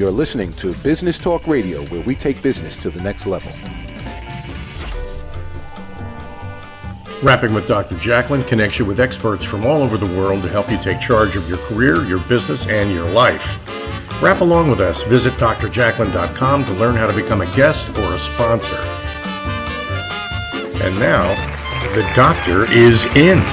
You're listening to Business Talk Radio, where we take business to the next level. Rapping with Dr. Jacalyn connects you with experts from all over the world to help you take charge of your career, your business, and your life. Rap along with us. Visit drjacalyn.com to learn how to become a guest or a sponsor. And now, the doctor is in.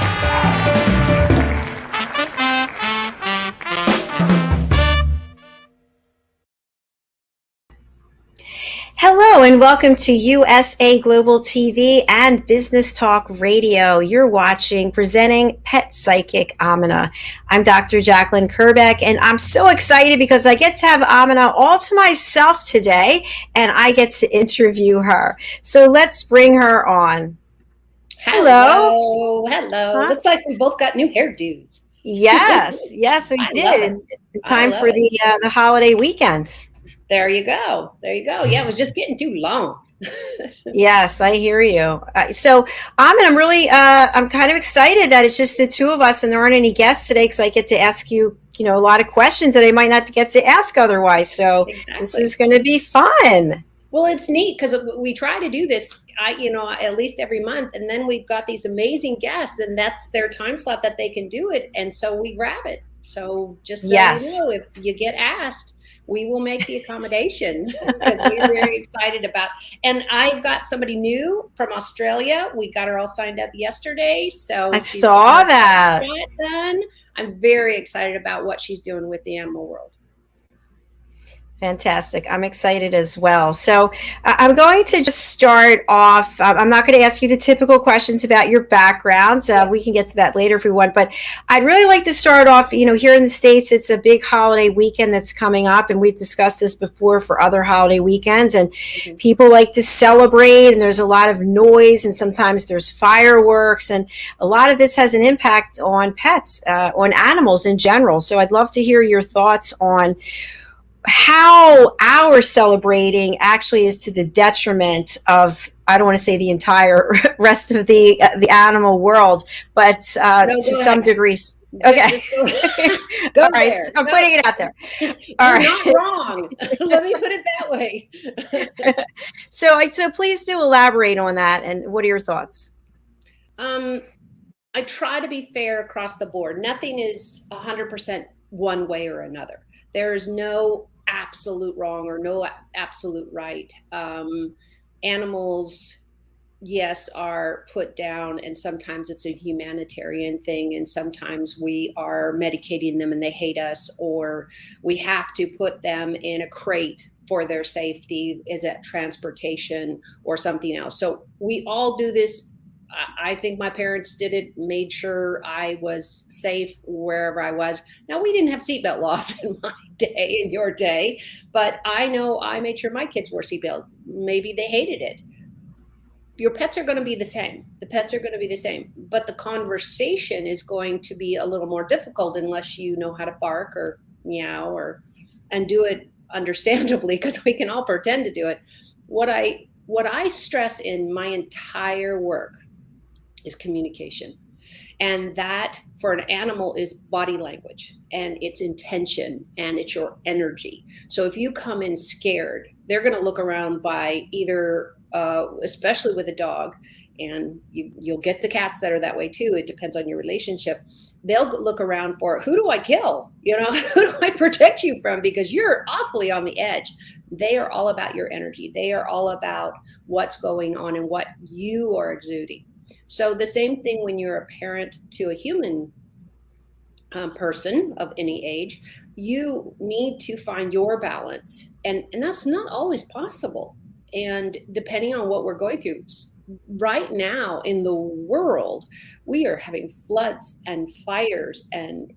Hello and welcome to USA Global TV and Business Talk Radio. You're watching presenting Pet Psychic Aminah. I'm Dr. Jacalyn Kerbeck, and I'm so excited because I get to have Aminah all to myself today, and I get to interview her. So let's bring her on. Hello. Huh? Looks like we both got new hairdos. Yes, we did. In time for the holiday weekend. There you go. Yeah, it was just getting too long. Yes, I hear you. So, I'm kind of excited that it's just the two of us and there aren't any guests today because I get to ask you, a lot of questions that I might not get to ask otherwise. So exactly. This is going to be fun. Well, it's neat because we try to do this, at least every month, and then we've got these amazing guests, and that's their time slot that they can do it, and so we grab it. So just so you know, if you get asked, we will make the accommodation because we're very excited about. And I've got somebody new from Australia. We got her all signed up yesterday. So I saw that. Done. I'm very excited about what she's doing with the animal world. Fantastic. I'm excited as well. So I'm going to just start off. I'm not going to ask you the typical questions about your backgrounds. We can get to that later if we want. But I'd really like to start off, here in the States, it's a big holiday weekend that's coming up. And we've discussed this before for other holiday weekends. And people like to celebrate. And there's a lot of noise. And sometimes there's fireworks. And a lot of this has an impact on pets, on animals in general. So I'd love to hear your thoughts on how our celebrating actually is to the detriment of, I don't want to say the entire rest of the animal world, but to some degrees. Okay. Go all right. there. I'm putting it out there. You're not wrong. Let me put it that way. So please do elaborate on that. And what are your thoughts? I try to be fair across the board. Nothing is 100% one way or another. There is no absolute wrong or no absolute right. Animals, yes, are put down, and sometimes it's a humanitarian thing, and sometimes we are medicating them and they hate us, or we have to put them in a crate for their safety. Is it transportation or something else? So we all do this. I think my parents did it, made sure I was safe wherever I was. Now, we didn't have seatbelt laws in my day, in your day, but I know I made sure my kids wore seatbelt. Maybe they hated it. Your pets are going to be the same. The pets are going to be the same, but the conversation is going to be a little more difficult unless you know how to bark or meow and do it understandably, because we can all pretend to do it. What I stress in my entire work is communication. And that for an animal is body language and its intention and it's your energy. So if you come in scared, they're going to look around by either, especially with a dog, and you'll get the cats that are that way too. It depends on your relationship. They'll look around for, who do I kill? Who do I protect you from? Because you're awfully on the edge. They are all about your energy. They are all about what's going on and what you are exuding. So the same thing when you're a parent to a human person of any age, you need to find your balance. And that's not always possible. And depending on what we're going through, right now in the world, we are having floods and fires and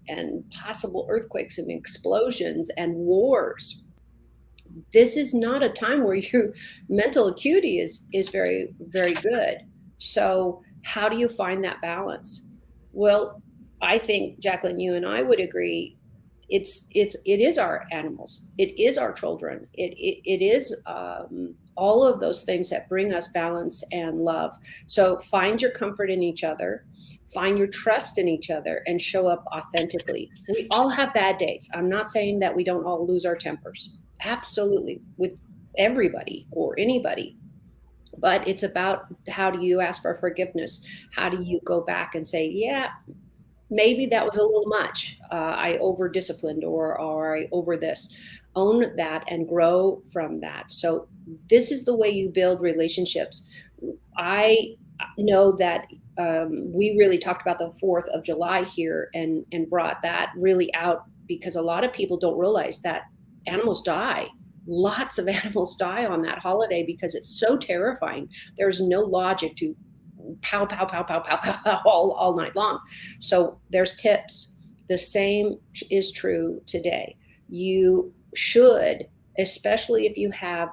possible earthquakes and explosions and wars. This is not a time where your mental acuity is very, very good. So how do you find that balance? Well, I think, Jacalyn, you and I would agree, it is our animals. It is our children. It is all of those things that bring us balance and love. So find your comfort in each other, find your trust in each other, and show up authentically. We all have bad days. I'm not saying that we don't all lose our tempers. absolutely, with everybody or anybody. But it's about, how do you ask for forgiveness? How do you go back and say, yeah, maybe that was a little much. I over disciplined, or I over this. Own that and grow from that. So this is the way you build relationships. I know that we really talked about the 4th of July here, and brought that really out, because a lot of people don't realize that animals die. Lots of animals die on that holiday because it's so terrifying. There's no logic to pow, pow, pow, pow, pow, pow, pow all night long. So there's tips. The same is true today. You should, especially if you have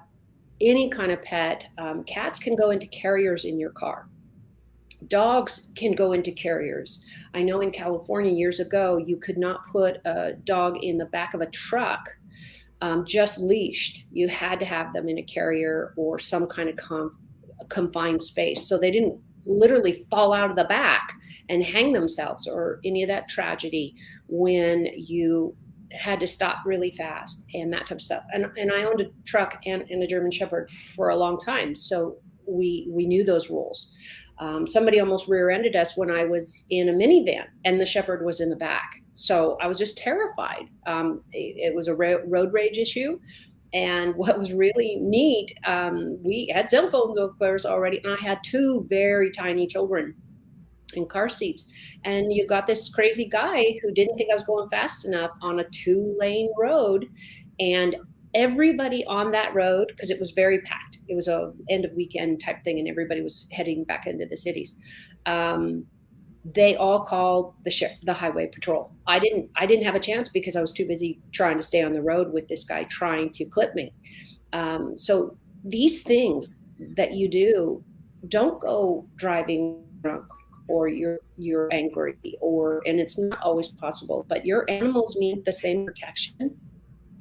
any kind of pet, cats can go into carriers in your car. Dogs can go into carriers. I know in California years ago, you could not put a dog in the back of a truck just leashed. You had to have them in a carrier or some kind of confined space, so they didn't literally fall out of the back and hang themselves, or any of that tragedy when you had to stop really fast and that type of stuff. And I owned a truck and a German Shepherd for a long time, so we knew those rules. Somebody almost rear-ended us when I was in a minivan and the Shepherd was in the back. So I was just terrified. It was a road rage issue. And what was really neat, we had cell phones, of course, already. And I had 2 very tiny children in car seats. And you got this crazy guy who didn't think I was going fast enough on a 2-lane road. And everybody on that road, because it was very packed, it was a end of weekend type thing, and everybody was heading back into the cities. They all called the highway patrol. I didn't have a chance because I was too busy trying to stay on the road with this guy trying to clip me. So these things that you do, don't go driving drunk or you're angry, and it's not always possible, but your animals need the same protection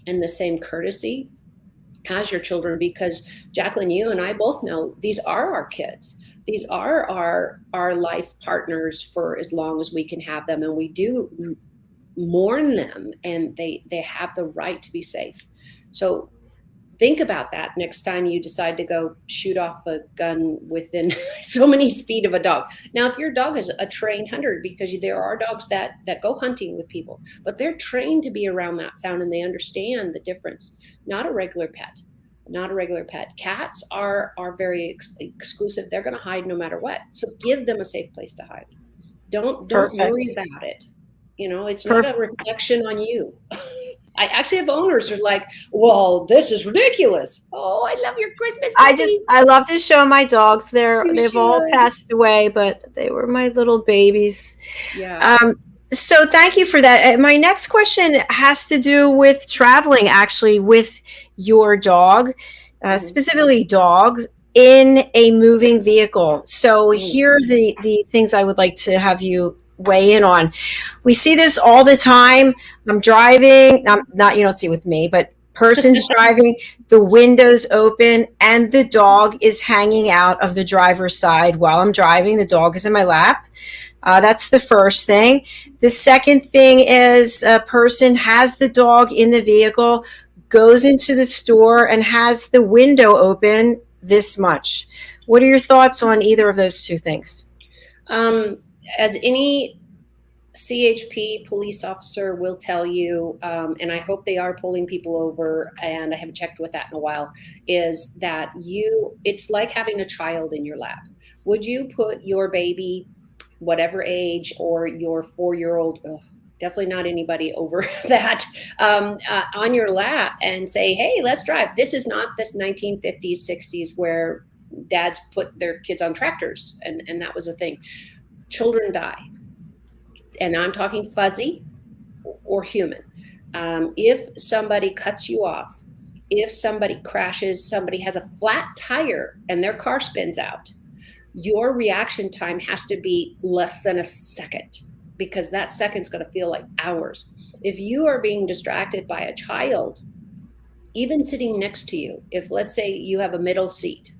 and the same courtesy as your children, because Jacalyn, you and I both know these are our kids. These are our life partners for as long as we can have them, and we do mourn them, and they have the right to be safe. So think about that next time you decide to go shoot off a gun within so many feet of a dog. Now, if your dog is a trained hunter, because there are dogs that go hunting with people, but they're trained to be around that sound and they understand the difference. Not a regular pet. Cats are very exclusive. They're going to hide no matter what. So give them a safe place to hide. Don't worry about it. It's not a reflection on you. I actually have owners who are like, well, this is ridiculous. Oh, I love your Christmas cookies. I love to show my dogs. They've all passed away, but they were my little babies. Yeah. So thank you for that. My next question has to do with traveling, actually, with your dog, specifically dogs in a moving vehicle. So here are the things I would like to have you weigh in on. We see this all the time. I'm driving, not, you don't see it with me, but person's driving, the windows open, and the dog is hanging out of the driver's side while I'm driving. The dog is in my lap. That's the first thing. The second thing is a person has the dog in the vehicle, goes into the store, and has the window open this much. What are your thoughts on either of those two things? As any CHP police officer will tell you, and I hope they are pulling people over, and I haven't checked with that in a while, is that it's like having a child in your lap. Would you put your baby, whatever age, or your 4-year-old, definitely not anybody over that, on your lap and say, hey, let's drive? This is not this 1950s, 60s where dads put their kids on tractors, and that was a thing. Children die. And I'm talking fuzzy or human. If somebody cuts you off, if somebody crashes, somebody has a flat tire and their car spins out, your reaction time has to be less than a second, because that second's going to feel like hours. If you are being distracted by a child, even sitting next to you, if let's say you have a middle seat,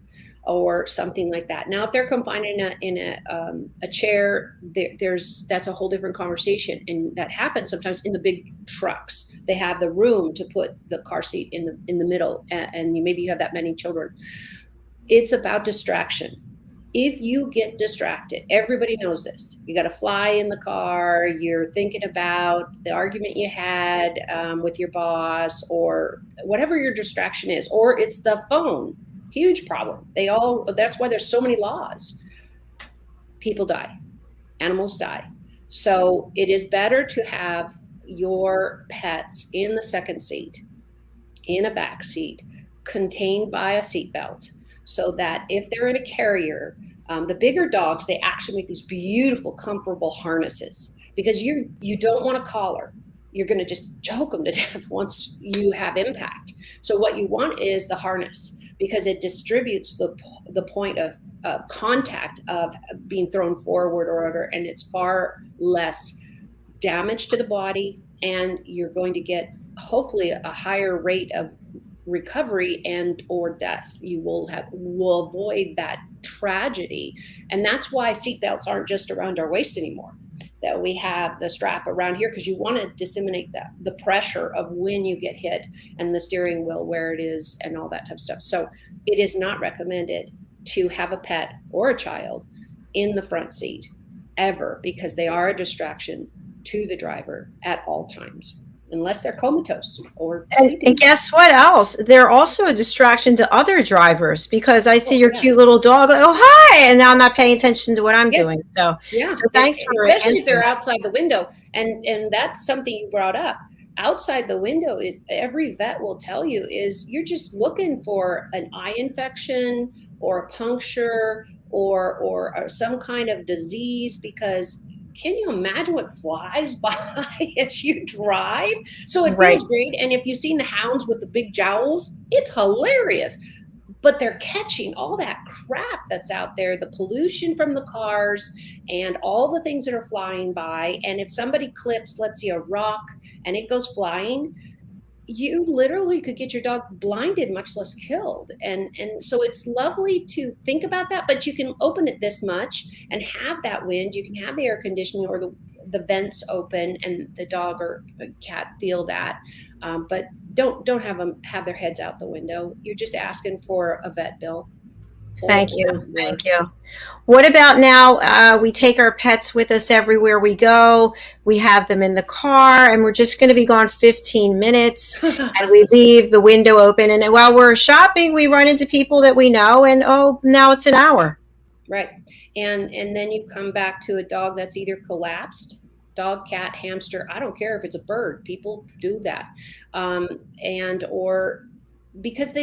or something like that. Now, if they're confined in a chair, that's a whole different conversation, and that happens sometimes in the big trucks. They have the room to put the car seat in the middle, and maybe you have that many children. It's about distraction. If you get distracted, everybody knows this. You got to fly in the car. You're thinking about the argument you had with your boss, or whatever your distraction is, or it's the phone. Huge problem. That's why there's so many laws. People die, animals die. So it is better to have your pets in the second seat, in a back seat, contained by a seatbelt, so that if they're in a carrier, the bigger dogs, they actually make these beautiful, comfortable harnesses, because you don't want a collar. You're going to just choke them to death once you have impact. So what you want is the harness, because it distributes the point of contact of being thrown forward or whatever, and it's far less damage to the body, and you're going to get hopefully a higher rate of recovery and or death. You will avoid that tragedy. And that's why seatbelts aren't just around our waist anymore, that we have the strap around here, because you want to disseminate the pressure of when you get hit, and the steering wheel where it is, and all that type of stuff. So it is not recommended to have a pet or a child in the front seat ever, because they are a distraction to the driver at all times, unless they're comatose or and guess what else? They're also a distraction to other drivers, because I see your cute little dog. Oh, hi. And now I'm not paying attention to what I'm doing. So thanks for especially if they're outside the window. And that's something you brought up. Outside the window, is every vet will tell you, is you're just looking for an eye infection or a puncture or some kind of disease, because can you imagine what flies by as you drive? So it feels great. And if you've seen the hounds with the big jowls, it's hilarious. But they're catching all that crap that's out there, the pollution from the cars and all the things that are flying by. And if somebody clips, let's say, a rock, and it goes flying, you literally could get your dog blinded, much less killed. And so it's lovely to think about that, but you can open it this much and have that wind. You can have the air conditioning or the vents open, and the dog or cat feel that. But don't have them have their heads out the window. You're just asking for a vet bill. Thank you. What about now? We take our pets with us everywhere we go. We have them in the car, and we're just going to be gone 15 minutes, and we leave the window open. And while we're shopping, we run into people that we know, and now it's an hour. Right. And then you come back to a dog that's either collapsed, dog, cat, hamster. I don't care if it's a bird. People do that. Or because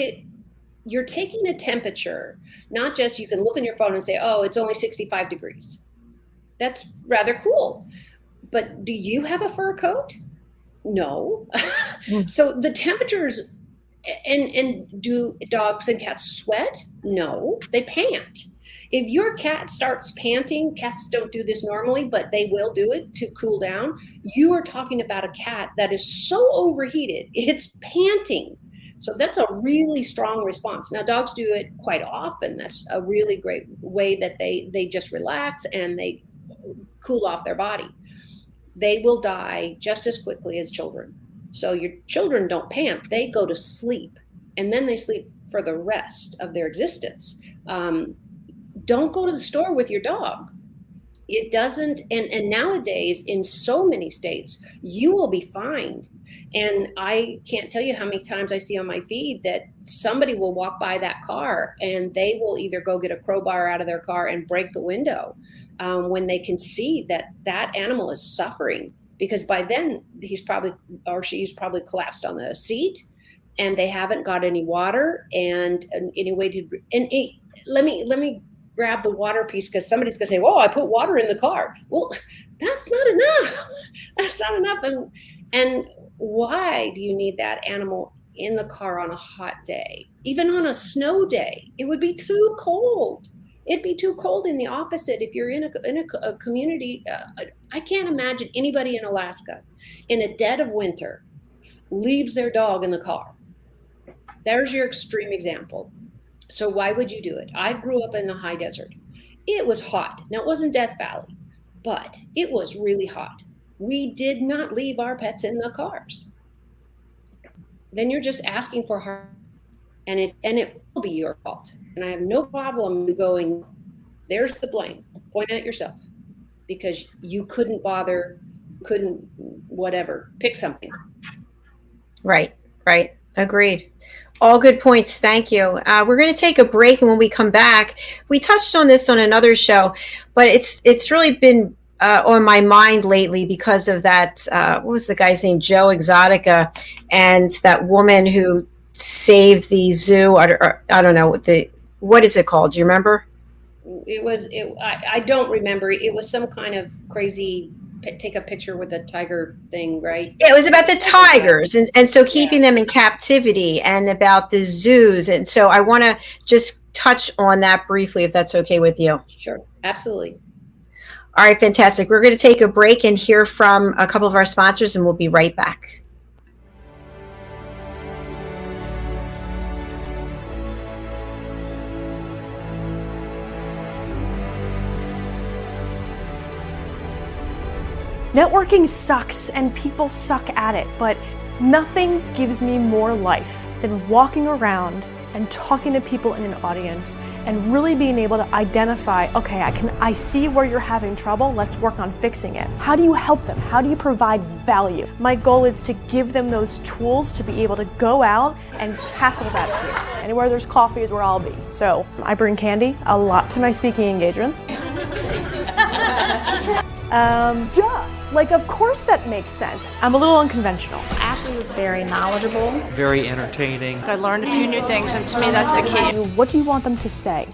you're taking a temperature, not just, you can look on your phone and say, oh, it's only 65 degrees. That's rather cool. But do you have a fur coat? No. So the temperatures, and do dogs and cats sweat? No, they pant. If your cat starts panting, cats don't do this normally, but they will do it to cool down. You are talking about a cat that is so overheated, it's panting. So that's a really strong response. Now, dogs do it quite often. That's a really great way that they just relax and they cool off their body. They will die just as quickly as children. So your children don't pant, they go to sleep, and then they sleep for the rest of their existence. Don't go to the store with your dog. It doesn't, and nowadays in so many states, you will be fined. And I can't tell you how many times I see on my feed that somebody will walk by that car and they will either go get a crowbar out of their car and break the window when they can see that animal is suffering, because by then he's probably, or she's probably collapsed on the seat, and they haven't got any water and any way to, let me grab the water piece, because somebody's going to say, "Whoa, I put water in the car." Well, that's not enough. That's not enough. And why do you need that animal in the car on a hot day? Even on a snow day, it would be too cold. It'd be too cold in the opposite. If you're in a community, I can't imagine anybody in Alaska in a dead of winter leaves their dog in the car. There's your extreme example. So why would you do it? I grew up in the high desert. It was hot. Now, it wasn't Death Valley, but it was really hot. We did not leave our pets in the cars. Then you're just asking for harm, and it will be your fault. And I have no problem going, there's the blame. Point at yourself, because you couldn't bother, couldn't whatever, pick something. Right. Agreed. All good points. Thank you. We're going to take a break, and when we come back, we touched on this on another show, but it's really been on my mind lately because of that. What was the guy's name? Joe Exotica, and that woman who saved the zoo. I don't know what is it called? Do you remember? I don't remember. It was some kind of crazy take a picture with a tiger thing, right? Yeah, it was about the tigers, and so keeping them in captivity, and about the zoos. And so I want to just touch on that briefly, if that's okay with you. Sure, absolutely. All right, fantastic. We're going to take a break and hear from a couple of our sponsors, and we'll be right back. Networking sucks and people suck at it, but nothing gives me more life than walking around and talking to people in an audience and really being able to identify, okay, I see where you're having trouble, let's work on fixing it. How do you help them? How do you provide value? My goal is to give them those tools to be able to go out and tackle that fear. Anywhere there's coffee is where I'll be. So I bring candy a lot to my speaking engagements. Like, of course that makes sense. I'm a little unconventional. Ashley was very knowledgeable. Very entertaining. I learned a few new things, and to me that's the key. What do you want them to say?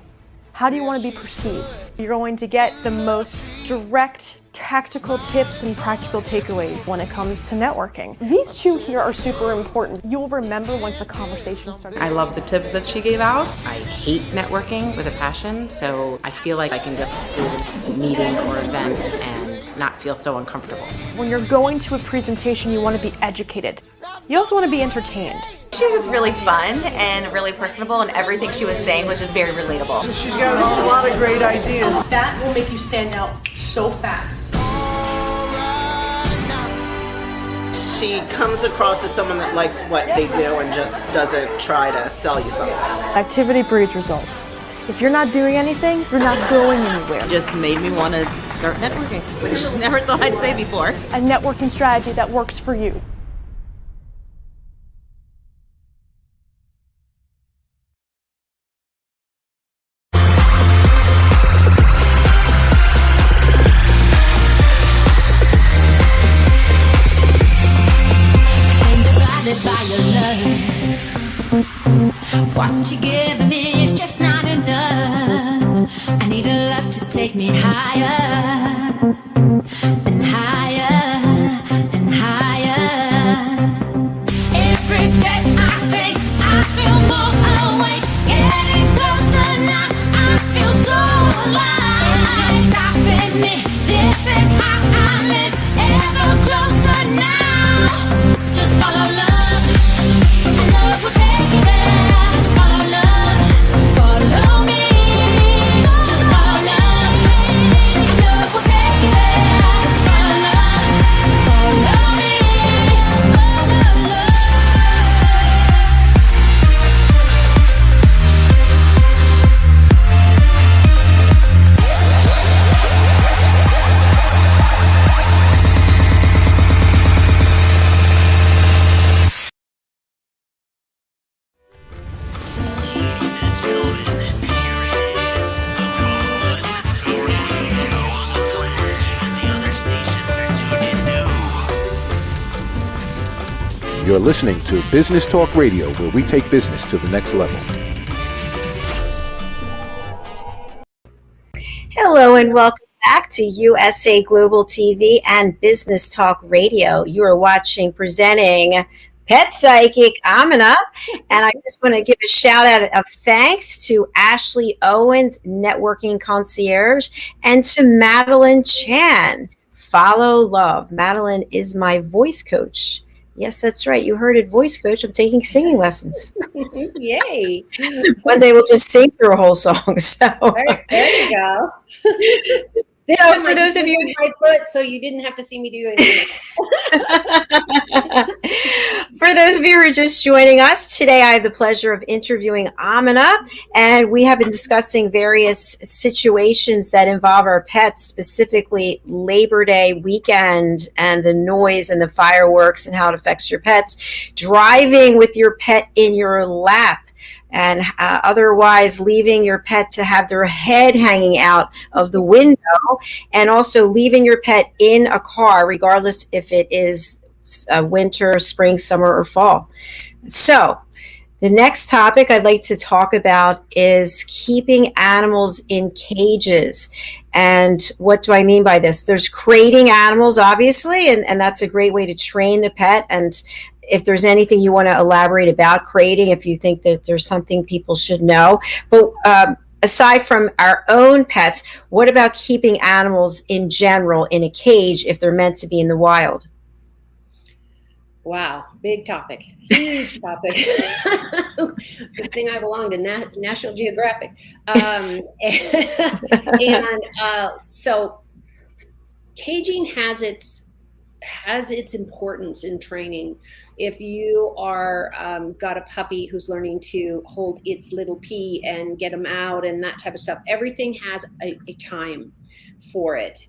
How do you want to be perceived? You're going to get the most direct, tactical tips and practical takeaways when it comes to networking. These two here are super important. You'll remember once the conversation starts. I love the tips that she gave out. I hate networking with a passion, so I feel like I can go to a meeting or event and not feel so uncomfortable. When you're going to a presentation, you want to be educated. You also want to be entertained. She was really fun and really personable, and everything she was saying was just very relatable. She's got a lot of great ideas. That will make you stand out so fast. She comes across as someone that likes what they do and just doesn't try to sell you something. Activity breeds results. If you're not doing anything, you're not going anywhere. It just made me want to start networking, which I never thought I'd say before. A networking strategy that works for you. What you giving me is just not enough. I need a love to take me higher and higher and higher. Every step I take, I feel more awake. Getting closer now, I feel so alive. Stopping me, this is how I live. Ever closer now. Just follow love. Love will take you there. Just follow love. Follow me. Just follow love. Love will take you there. Just follow love. Follow me. Follow love. You're listening to Business Talk Radio, where we take business to the next level. Hello and welcome back to USA Global TV and Business Talk Radio. You are presenting Pet Psychic Aminah, and I just want to give a shout out of thanks to Ashley Owens, Networking Concierge, and to Madeline Chan. Follow love. Madeline is my voice coach. Yes, that's right. You heard it, voice coach. I'm taking singing lessons. Yay. One day we'll just sing through a whole song. So there you go. So for those of you, my foot, so you didn't have to see me do it. For those of you who are just joining us today, I have the pleasure of interviewing Aminah, and we have been discussing various situations that involve our pets, specifically Labor Day weekend and the noise and the fireworks and how it affects your pets, driving with your pet in your lap, and otherwise leaving your pet to have their head hanging out of the window, and also leaving your pet in a car, regardless if it is winter, spring, summer, or fall. So the next topic I'd like to talk about is keeping animals in cages. And what do I mean by this? There's crating animals, obviously, and that's a great way to train the pet. And if there's anything you want to elaborate about crating, if you think that there's something people should know. But aside from our own pets, what about keeping animals in general in a cage if they're meant to be in the wild? Wow, big topic, huge topic. Good thing I belong to National Geographic. So caging has its importance in training. If you are got a puppy who's learning to hold its little pee and get them out and that type of stuff, everything has a time for it.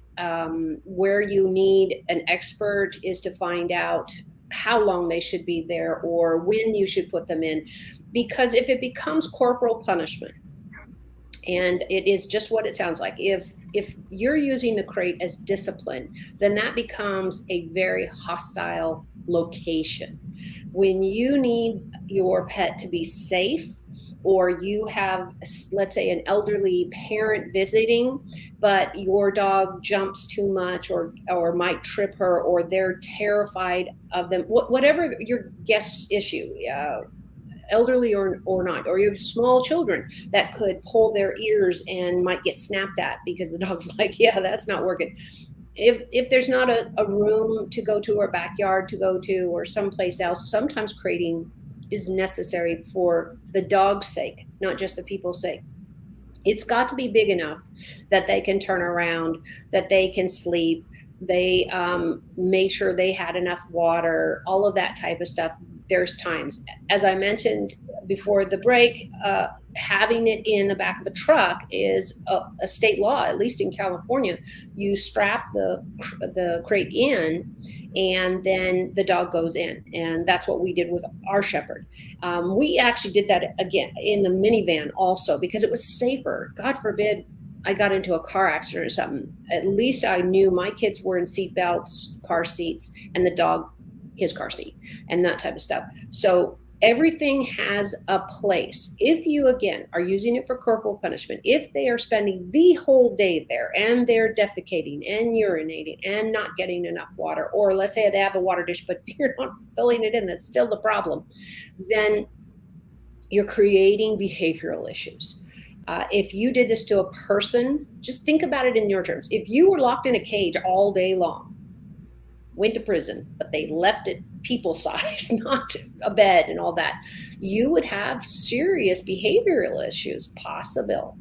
Where you need an expert is to find out how long they should be there or when you should put them in, because if it becomes corporal punishment, and it is just what it sounds like, if you're using the crate as discipline, then that becomes a very hostile location. When you need your pet to be safe, or you have, let's say, an elderly parent visiting, but your dog jumps too much or might trip her, or they're terrified of them, whatever your guest's issue, elderly or not, or you have small children that could pull their ears and might get snapped at because the dog's like, yeah, that's not working. If there's not a room to go to or a backyard to go to or someplace else, sometimes crating is necessary for the dog's sake, not just the people's sake. It's got to be big enough that they can turn around, that they can sleep, they made sure they had enough water, all of that type of stuff. There's times, as I mentioned before the break, having it in the back of a truck is a state law, at least in California. You strap the crate in, and then the dog goes in, and that's what we did with our shepherd. We actually did that again in the minivan also because it was safer. God forbid I got into a car accident or something. At least I knew my kids were in seat belts, car seats, and the dog his car seat, and that type of stuff. So everything has a place. If you, again, are using it for corporal punishment, if they are spending the whole day there and they're defecating and urinating and not getting enough water, or let's say they have a water dish, but you're not filling it in, that's still the problem, then you're creating behavioral issues. If you did this to a person, just think about it in your terms. If you were locked in a cage all day long, went to prison, but they left it people size, not a bed and all that, you would have serious behavioral issues possible.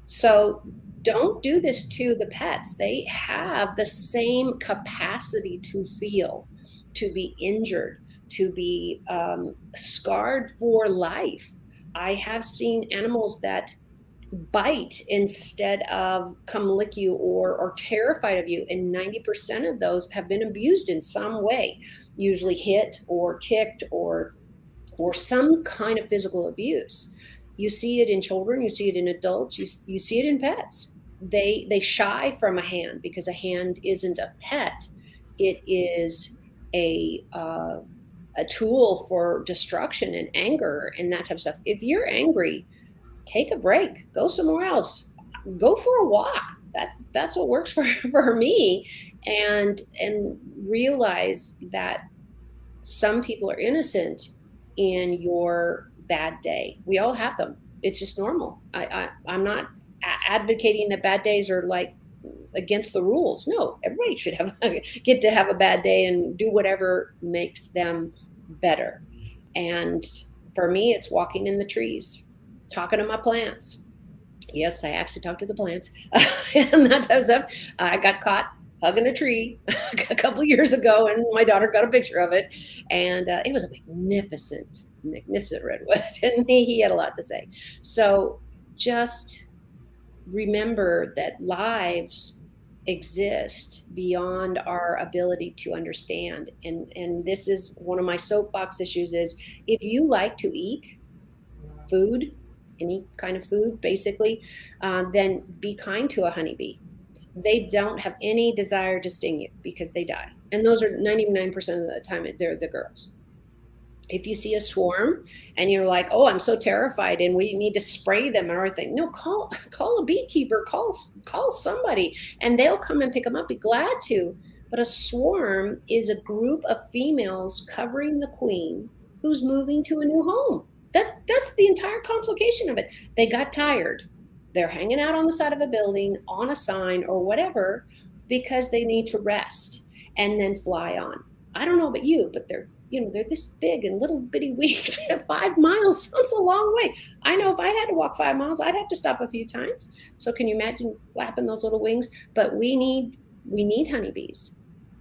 So don't do this to the pets. They have the same capacity to feel, to be injured, to be scarred for life. I have seen animals that bite instead of come lick you or are terrified of you, and 90% of those have been abused in some way, usually hit or kicked or some kind of physical abuse. You see it in children, you see it in adults, you see it in pets. They shy from a hand because a hand isn't a pet. It is a tool for destruction and anger and that type of stuff. If you're angry, take a break, go somewhere else, go for a walk. That's what works for me. And realize that some people are innocent in your bad day. We all have them. It's just normal. I'm not advocating that bad days are like against the rules. No, everybody should get to have a bad day and do whatever makes them better. And for me, it's walking in the trees, talking to my plants. Yes, I actually talked to the plants and that type of stuff. I got caught hugging a tree a couple of years ago, and my daughter got a picture of it. And it was a magnificent redwood, and he had a lot to say. So just remember that lives exist beyond our ability to understand. And this is one of my soapbox issues is, if you like to eat food, any kind of food, basically, then be kind to a honeybee. They don't have any desire to sting you because they die. And those are 99% of the time, they're the girls. If you see a swarm and you're like, oh, I'm so terrified and we need to spray them and everything. No, call a beekeeper, call somebody, and they'll come and pick them up. Be glad to. But a swarm is a group of females covering the queen who's moving to a new home. That's the entire complication of it. They got tired. They're hanging out on the side of a building, on a sign or whatever, because they need to rest and then fly on. I don't know about you, but they're this big and little bitty wings. 5 miles sounds a long way. I know if I had to walk 5 miles, I'd have to stop a few times. So can you imagine flapping those little wings? But we need honeybees.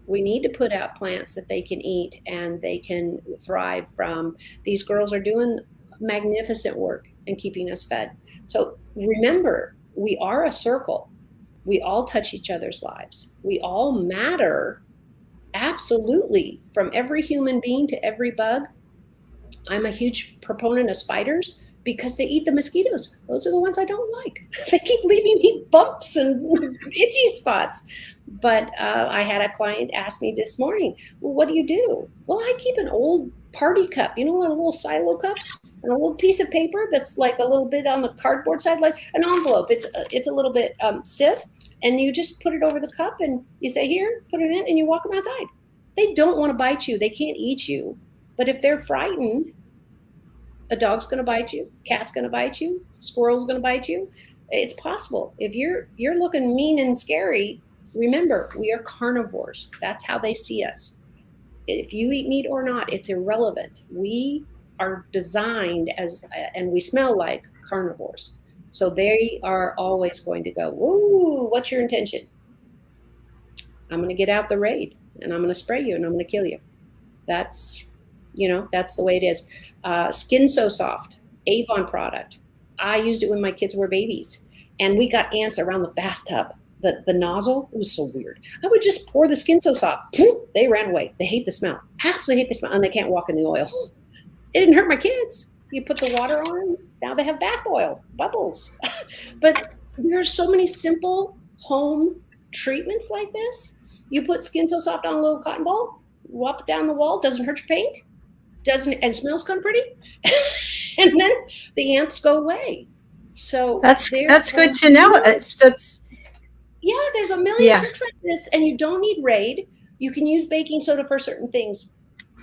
We need to put out plants that they can eat and they can thrive from. These girls are doing magnificent work and keeping us fed. So remember, we are a circle. We all touch each other's lives. We all matter. Absolutely. From every human being to every bug. I'm a huge proponent of spiders because they eat the mosquitoes. Those are the ones I don't like. They keep leaving me bumps and itchy spots. But I had a client ask me this morning, well, what do you do? Well, I keep an old party cup, little silo cups, and a little piece of paper that's like a little bit on the cardboard side, like an envelope. It's a little bit stiff. And you just put it over the cup and you say, here, put it in, and you walk them outside. They don't want to bite you. They can't eat you. But if they're frightened, a dog's going to bite you, cat's going to bite you, squirrel's going to bite you. It's possible. If you're looking mean and scary, remember, we are carnivores. That's how they see us. If you eat meat or not, it's irrelevant. We are designed and we smell like carnivores. So they are always going to go, whoa, what's your intention? I'm going to get out the raid and I'm going to spray you and I'm going to kill you. That's the way it is. Skin So Soft, Avon product. I used it when my kids were babies and we got ants around the bathtub. The nozzle, it was so weird. I would just pour the Skin So Soft. They ran away. They hate the smell. Absolutely hate the smell. And they can't walk in the oil. It didn't hurt my kids. You put the water on, now they have bath oil, bubbles. But there are so many simple home treatments like this. You put Skin So Soft on a little cotton ball, whop it down the wall, doesn't hurt your paint, and smells kind of pretty. And then the ants go away. So that's good to know. There's a million tricks like this, and you don't need Raid. You can use baking soda for certain things.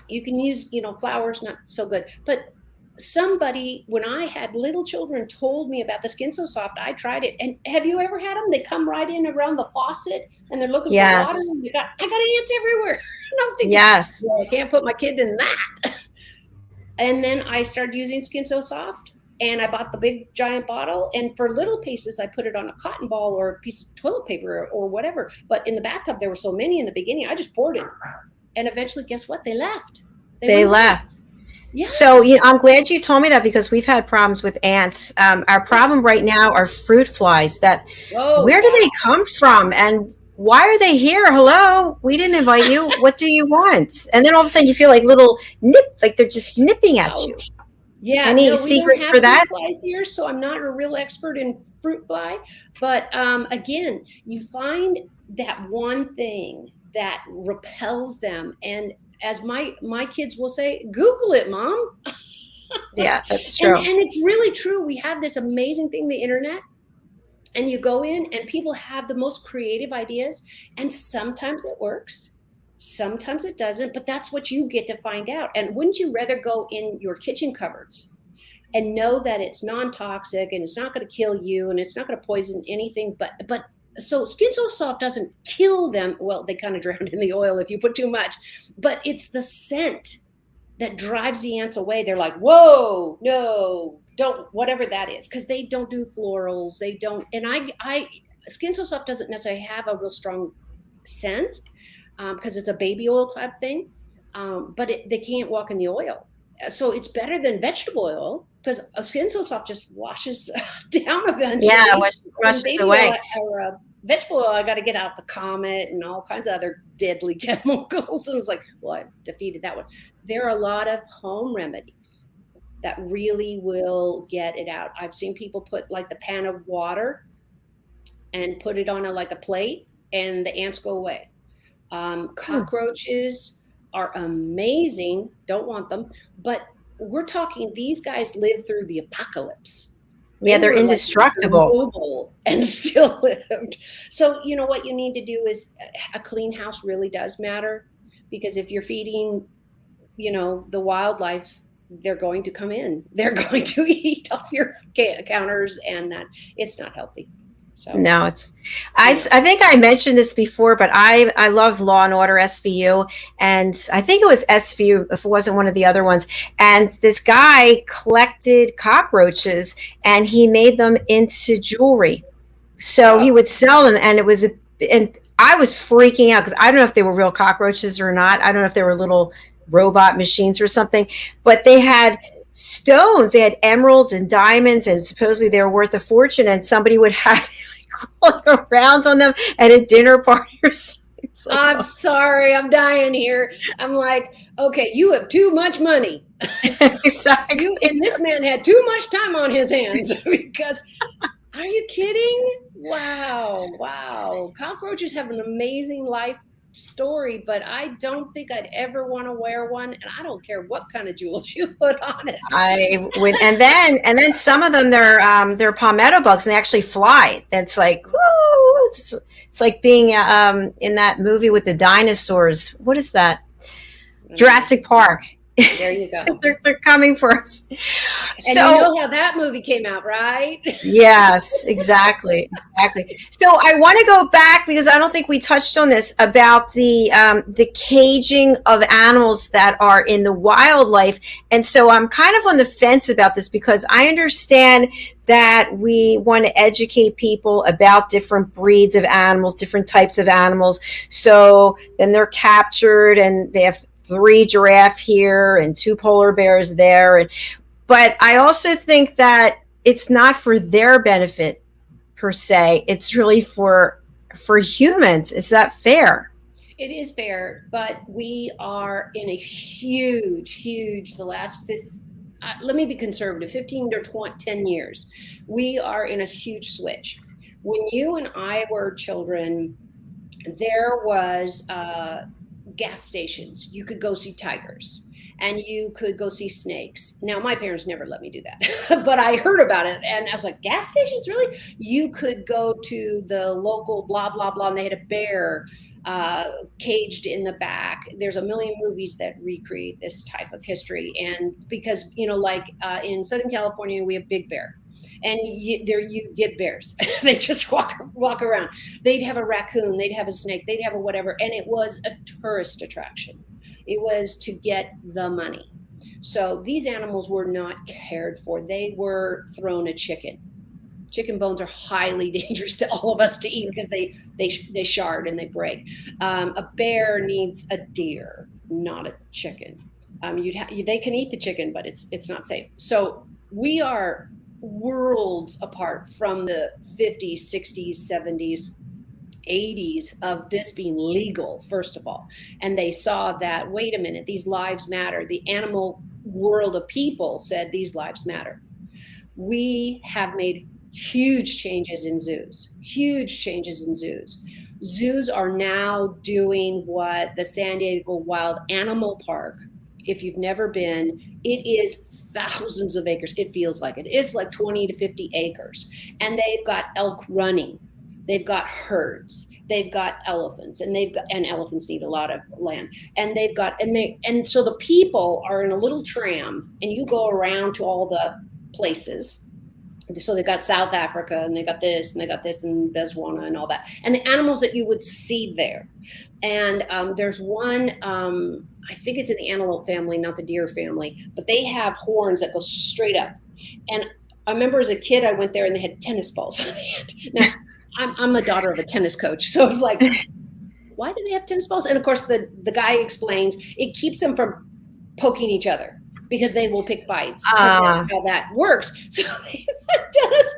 You can use, flour's not so good. But somebody, when I had little children, told me about the Skin So Soft. I tried it. And have you ever had them? They come right in around the faucet and they're looking for water. And I got ants everywhere. And I'm thinking, I can't put my kid in that. And then I started using Skin So Soft. And I bought the big giant bottle, and for little pieces, I put it on a cotton ball or a piece of toilet paper or whatever. But in the bathtub, there were so many in the beginning, I just poured it. And eventually, guess what? They left. They left. Yeah. So I'm glad you told me that because we've had problems with ants. Our problem right now are fruit flies. Where do they come from? And why are they here? Hello, we didn't invite you. What do you want? And then all of a sudden, you feel like little like they're just nipping at you. Yeah, any secrets for that? Flies here, so I'm not a real expert in fruit fly, but again, you find that one thing that repels them, and as my kids will say, Google it, Mom. Yeah, that's true. And it's really true. We have this amazing thing, the internet, and you go in, and people have the most creative ideas, and sometimes it works. Sometimes it doesn't, but that's what you get to find out. And wouldn't you rather go in your kitchen cupboards and know that it's non-toxic and it's not going to kill you and it's not going to poison anything, but so Skin So Soft doesn't kill them. Well, they kind of drown in the oil if you put too much, but it's the scent that drives the ants away. They're like, whoa, no, don't, whatever that is, because they don't do florals. They don't. And I Skin So Soft doesn't necessarily have a real strong scent because it's a baby oil type thing, but they can't walk in the oil. So it's better than vegetable oil because a Skin So Soft just washes down eventually. Yeah, washes away. Or vegetable oil, I got to get out the Comet and all kinds of other deadly chemicals. And it was like, well, I defeated that one. There are a lot of home remedies that really will get it out. I've seen people put like the pan of water and put it on a plate, and the ants go away. Cockroaches are amazing. Don't want them, but we're talking, these guys lived through the apocalypse. Yeah, they're indestructible. And still lived. So, you know, what you need to do is a clean house really does matter, because if you're feeding, you know, the wildlife, they're going to come in. They're going to eat off your counters, and that it's not healthy. So no, I think I mentioned this before, but I love Law and Order SVU, and I think it was SVU if it wasn't one of the other ones. And this guy collected cockroaches and he made them into jewelry. So he would sell them, and and I was freaking out because I don't know if they were real cockroaches or not. I don't know if they were little robot machines or something, but they had stones. They had emeralds and diamonds, and supposedly they were worth a fortune, and somebody would have crawling around on them at a dinner party or something. I'm sorry, I'm dying here. I'm like, okay, you have too much money. Exactly. And this man had too much time on his hands because, are you kidding? Wow. Cockroaches have an amazing life story, but I don't think I'd ever want to wear one, and I don't care what kind of jewels you put on it. I would, and then some of them they're palmetto bugs, and they actually fly. That's like, woo, it's like being in that movie with the dinosaurs. What is that? Jurassic Park. There you go. So they're coming for us. And so you know how that movie came out, right? Yes, exactly. So I want to go back, because I don't think we touched on this, about the caging of animals that are in the wildlife. And so I'm kind of on the fence about this, because I understand that we want to educate people about different breeds of animals, different types of animals. So then they're captured and they have 3 giraffe here and 2 polar bears there. But I also think that it's not for their benefit per se. It's really for humans. Is that fair? It is fair, but we are in a huge, the last let me be conservative, 15 to 10 years. We are in a huge switch. When you and I were children, there was gas stations. You could go see tigers, and you could go see snakes. Now, my parents never let me do that, but I heard about it, and I was like, gas stations, really? You could go to the local blah, blah, blah, and they had a bear caged in the back. There's a million movies that recreate this type of history. And because, you know, like in Southern California, we have Big Bear. And there you get bears. They just walk around. They'd have a raccoon. They'd have a snake. They'd have a whatever. And it was a tourist attraction. It was to get the money. So these animals were not cared for. They were thrown a chicken. Chicken bones are highly dangerous to all of us to eat because they shard and they break. A bear needs a deer, not a chicken. They can eat the chicken, but it's not safe. So we are worlds apart from the 50s, 60s, 70s, 80s of this being legal, first of all. And they saw that, wait a minute, these lives matter. The animal world of people said these lives matter. We have made huge changes in zoos. Zoos are now doing what the San Diego Wild Animal Park, if you've never been, it is thousands of acres. It feels like it. It's like 20 to 50 acres. And they've got elk running. They've got herds. They've got elephants, and elephants need a lot of land. And so the people are in a little tram, and you go around to all the places, So they got South Africa, and they got this, and they got this, and Botswana, and all that, and the animals that you would see there. And there's one, I think it's in the antelope family, not the deer family, but they have horns that go straight up. And I remember as a kid, I went there and they had tennis balls on the hand. Now, I'm a daughter of a tennis coach, so it's like, why do they have tennis balls? And of course, the guy explains it keeps them from poking each other, because they will pick fights. That's how that works. So they had tennis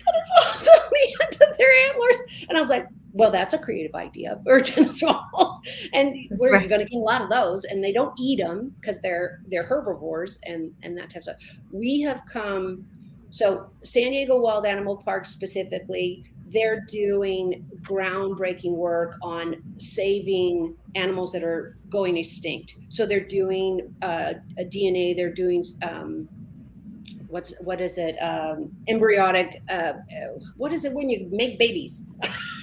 balls on the end of their antlers. And I was like, well, that's a creative idea for a tennis ball. And you're going to get a lot of those. And they don't eat them because they're herbivores and that type of stuff. We have come, so San Diego Wild Animal Park specifically, they're doing groundbreaking work on saving animals that are going extinct. So they're doing a DNA, they're doing what is it? Embryonic, what is it when you make babies?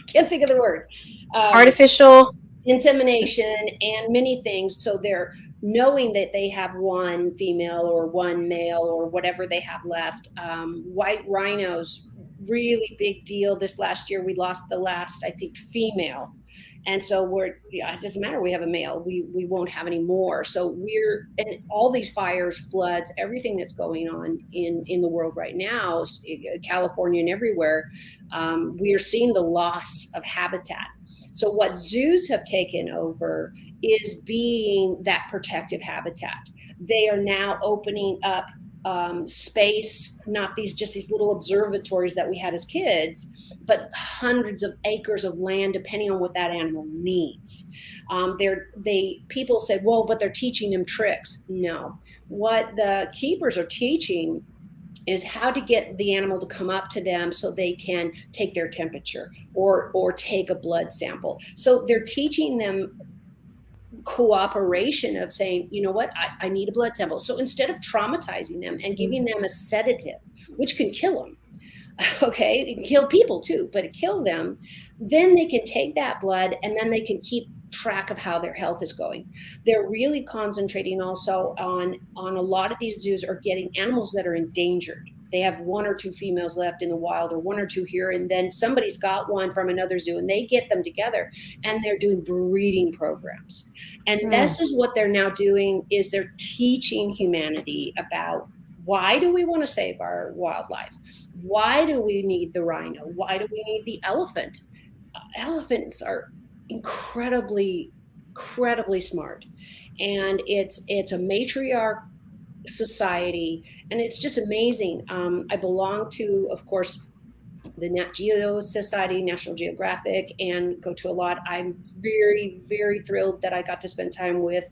Can't think of the word. Artificial insemination and many things. So they're knowing that they have one female or one male or whatever they have left. White rhinos, really big deal. This last year, we lost the last, I think, female. And so it doesn't matter. We have a male. We won't have any more. So and all these fires, floods, everything that's going on in the world right now, California and everywhere, we are seeing the loss of habitat. So what zoos have taken over is being that protective habitat. They are now opening up space, not just these little observatories that we had as kids, but hundreds of acres of land, depending on what that animal needs. People said, well, but they're teaching them tricks. No, what the keepers are teaching is how to get the animal to come up to them so they can take their temperature or take a blood sample. So they're teaching them cooperation of saying, you know what, I need a blood sample. So instead of traumatizing them and giving them a sedative, which can kill them, okay, it can kill people too, but it kill them, then they can take that blood and then they can keep track of how their health is going. They're really concentrating also on a lot of these zoos are getting animals that are endangered. They have one or two females left in the wild or one or two here, and then somebody's got one from another zoo and they get them together and they're doing breeding programs. And this is what they're now doing, is they're teaching humanity about, why do we want to save our wildlife? Why do we need the rhino? Why do we need the elephant? Elephants are incredibly smart, and it's a matriarch society, and it's just amazing. I belong to, of course, the Nat Geo Society, National Geographic, and go to a lot. I'm very, very thrilled that I got to spend time with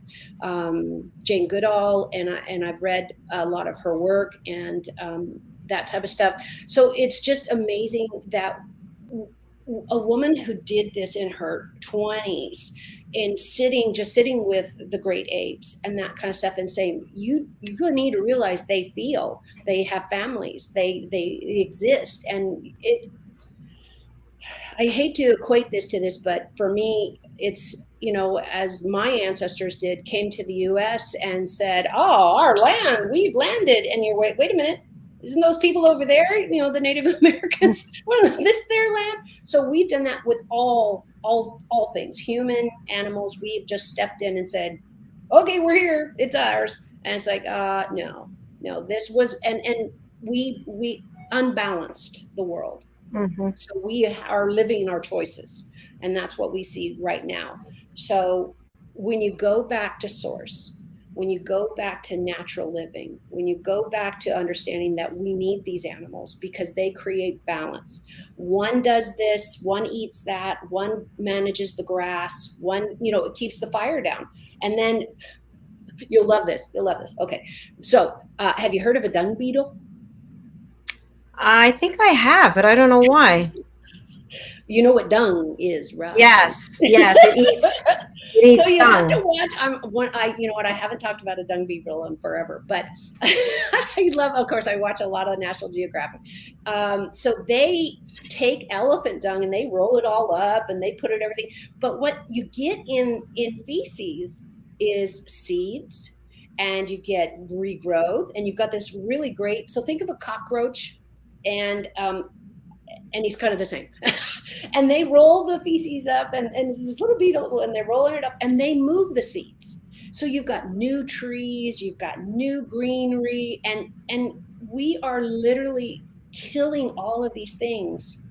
Jane Goodall, and I've read a lot of her work and that type of stuff. So it's just amazing that a woman who did this in her 20s and sitting with the great apes and that kind of stuff and saying, you need to realize they feel, they have families, they exist. And I hate to equate this to this, but for me, it's, as my ancestors did, came to the US and said, oh, our land, we've landed. And you're, wait a minute. Isn't those people over there, the Native Americans, wasn't this their land? So we've done that with all things, human, animals. We've just stepped in and said, okay, we're here, it's ours. And it's like, no, this was, and we unbalanced the world. Mm-hmm. So we are living our choices. And that's what we see right now. So when you go back to source, when you go back to natural living, when you go back to understanding that we need these animals because they create balance. One does this, one eats that, one manages the grass, one, it keeps the fire down. And then you'll love this. Okay. So have you heard of a dung beetle? I think I have, but I don't know why. You know what dung is, right? Yes, it eats. So you have to watch. I haven't talked about a dung beetle in forever, but I love. Of course, I watch a lot of National Geographic. So they take elephant dung and they roll it all up and they put it everything. But what you get in feces is seeds, and you get regrowth, and you've got this really great. So think of a cockroach. and he's kind of the same. And they roll the feces up, and it's this little beetle, and they're rolling it up, and they move the seeds. So you've got new trees, you've got new greenery, and we are literally killing all of these things.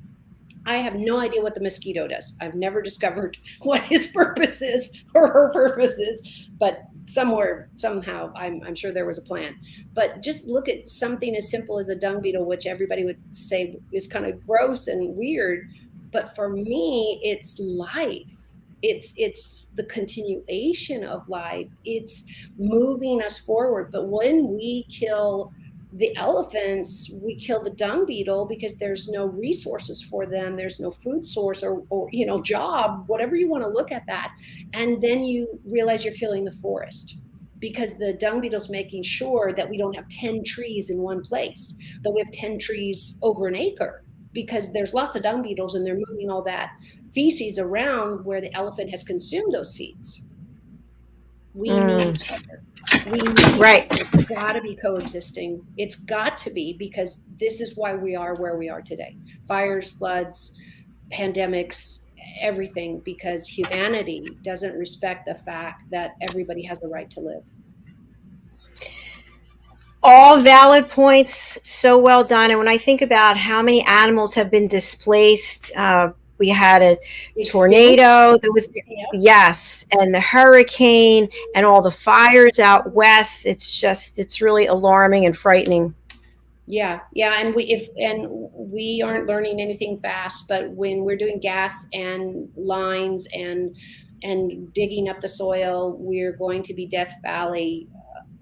I have no idea what the mosquito does. I've never discovered what his purpose is or her purpose is, but somehow, I'm sure there was a plan. But just look at something as simple as a dung beetle, which everybody would say is kind of gross and weird. But for me, it's life. It's the continuation of life. It's moving us forward. But when we kill the elephants, we kill the dung beetle because there's no resources for them. There's no food source or job, whatever you want to look at that. And then you realize you're killing the forest because the dung beetle's making sure that we don't have 10 trees in one place, that we have 10 trees over an acre, because there's lots of dung beetles and they're moving all that feces around where the elephant has consumed those seeds. We need each other. Right. It's got to be coexisting. It's got to be, because this is why we are where we are today. Fires, floods, pandemics, everything, because humanity doesn't respect the fact that everybody has the right to live. All valid points. So well done. And when I think about how many animals have been displaced, we had a tornado. There was, yes, and the hurricane and all the fires out west. It's really alarming and frightening. Yeah, and we aren't learning anything fast. But when we're doing gas and lines and digging up the soil, we're going to be Death Valley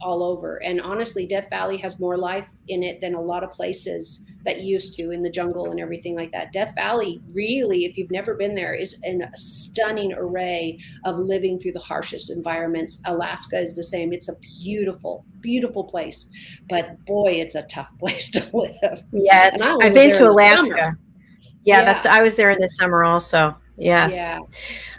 all over. And honestly, Death Valley has more life in it than a lot of places that used to, in the jungle and everything like that. Death Valley, really, if you've never been there, is a stunning array of living through the harshest environments. Alaska is the same. It's a beautiful, beautiful place. But boy, it's a tough place to live. Yeah, I've been to Alaska. Yeah, I was there in the summer also. Yes.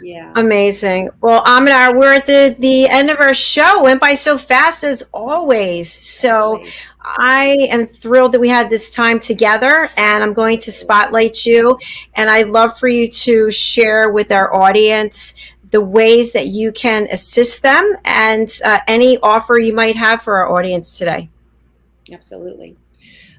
Yeah. Amazing. Well, Aminah, we're at the end of our show. Went by so fast as always. So I am thrilled that we had this time together, and I'm going to spotlight you. And I'd love for you to share with our audience the ways that you can assist them and any offer you might have for our audience today. Absolutely.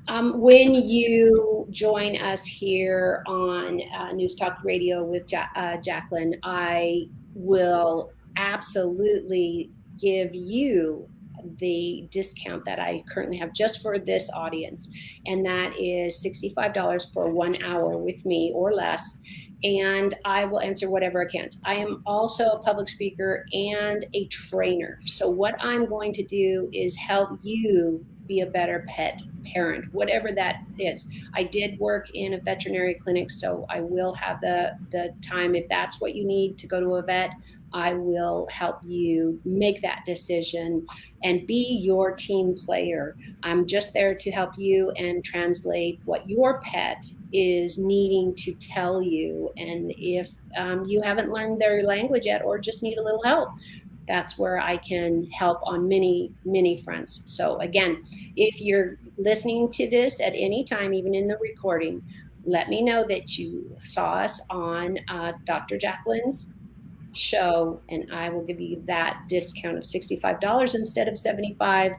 When you join us here on News Talk Radio with Jacalyn, I will absolutely give you the discount that I currently have just for this audience, and that is $65 for 1 hour with me or less, and I will answer whatever I can. I am also a public speaker and a trainer, so what I'm going to do is help you be a better pet parent, whatever that is. I did work in a veterinary clinic, so I will have the time, if that's what you need, to go to a vet. I will help you make that decision and be your team player. I'm just there to help you and translate what your pet is needing to tell you. And if you haven't learned their language yet or just need a little help, that's where I can help on many, many fronts. So again, if you're listening to this at any time, even in the recording, let me know that you saw us on Dr. Jacalyn's show, and I will give you that discount of $65 instead of $75,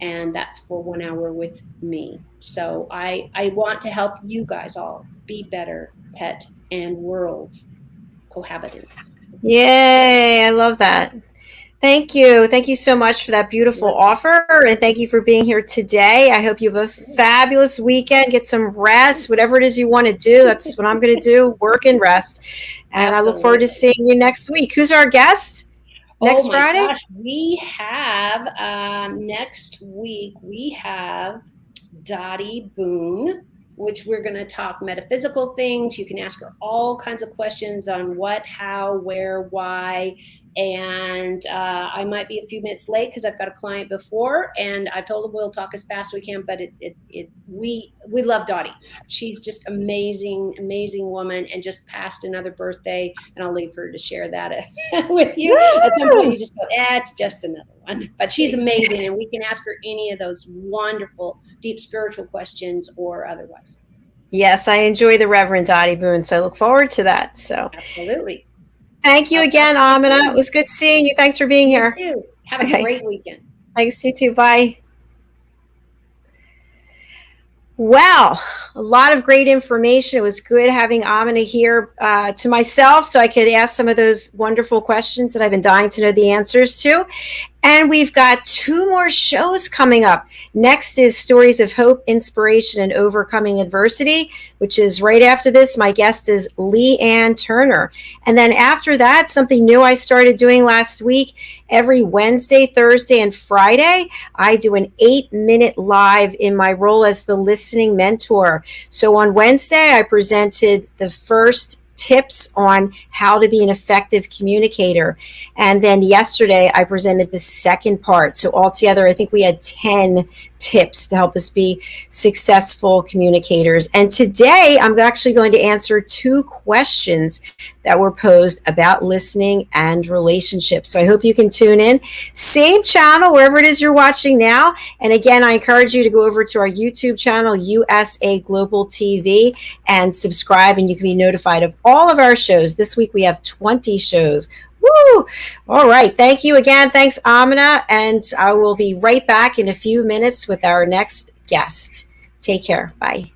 and that's for 1 hour with me. So I want to help you guys all be better pet and world cohabitants. Yay, I love that. Thank you. Thank you so much for that beautiful offer, and thank you for being here today. I hope you have a fabulous weekend. Get some rest, whatever it is you want to do. That's what I'm going to do, work and rest. And Absolutely. I look forward to seeing you next week. Who's our guest next Friday? Gosh, we have next week, we have Dottie Boone, which we're going to talk metaphysical things. You can ask her all kinds of questions on what, how, where, why, And I might be a few minutes late because I've got a client before, and I've told them we'll talk as fast as we can. But we love Dottie. She's just amazing woman, and just passed another birthday. And I'll leave her to share that with you. At some point, you just go, it's just another one. But she's amazing, and we can ask her any of those wonderful, deep spiritual questions or otherwise. Yes, I enjoy the Reverend Dottie Boone, so I look forward to that. So absolutely. Thank you again, Aminah. It was good seeing you. Thanks for being here. You too. Have a great weekend. Thanks, you too. Bye. Well, a lot of great information. It was good having Aminah here to myself so I could ask some of those wonderful questions that I've been dying to know the answers to. And we've got 2 more shows coming up. Next is Stories of Hope, Inspiration, and Overcoming Adversity, which is right after this. My guest is Lee Ann Turner. And then after that, something new I started doing last week. Every Wednesday, Thursday, and Friday, I do an 8-minute live in my role as the listening mentor. So on Wednesday, I presented the first tips on how to be an effective communicator. And then yesterday I presented the second part. So altogether, I think we had 10 tips to help us be successful communicators. And today I'm actually going to answer 2 questions that were posed about listening and relationships. So I hope you can tune in. Same channel, wherever it is you're watching now. And again, I encourage you to go over to our YouTube channel, USA Global TV, and subscribe, and you can be notified of all of our shows. This week we have 20 shows. Woo! All right. Thank you again. Thanks, Aminah. And I will be right back in a few minutes with our next guest. Take care. Bye.